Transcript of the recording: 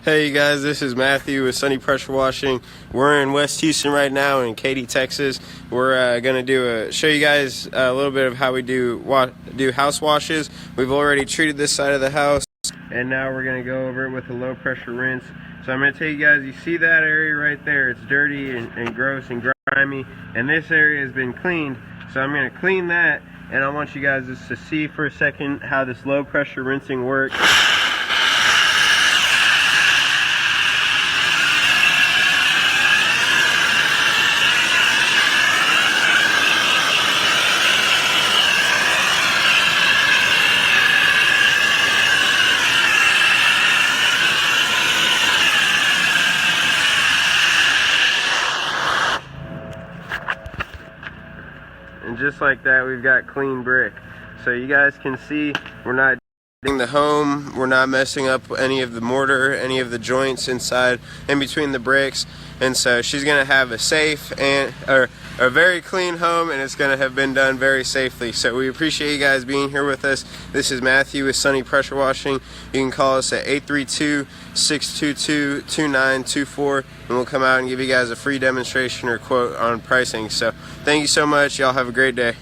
Hey guys, this is Matthew with Sunny Pressure Washing. We're in West Houston right now in Katy, Texas. We're gonna show you guys a little bit of how we do house washes. We've already treated this side of the house, and now we're gonna go over it with a low pressure rinse. So I'm gonna tell you guys, you see that area right there? It's dirty and gross and grimy, and this area has been cleaned. So I'm gonna clean that, and I want you guys just to see for a second how this low pressure rinsing works. And just like that, we've got clean brick. So you guys can see we're not in the home, we're not messing up any of the mortar, any of the joints inside in between the bricks. And so she's gonna have a safe and a very clean home, and it's gonna have been done very safely. So we appreciate you guys being here with us. This is Matthew with Sunny Pressure Washing. You can call us at 832-622-2924, and we'll come out and give you guys a free demonstration or quote on pricing. So thank you so much. Y'all have a great day.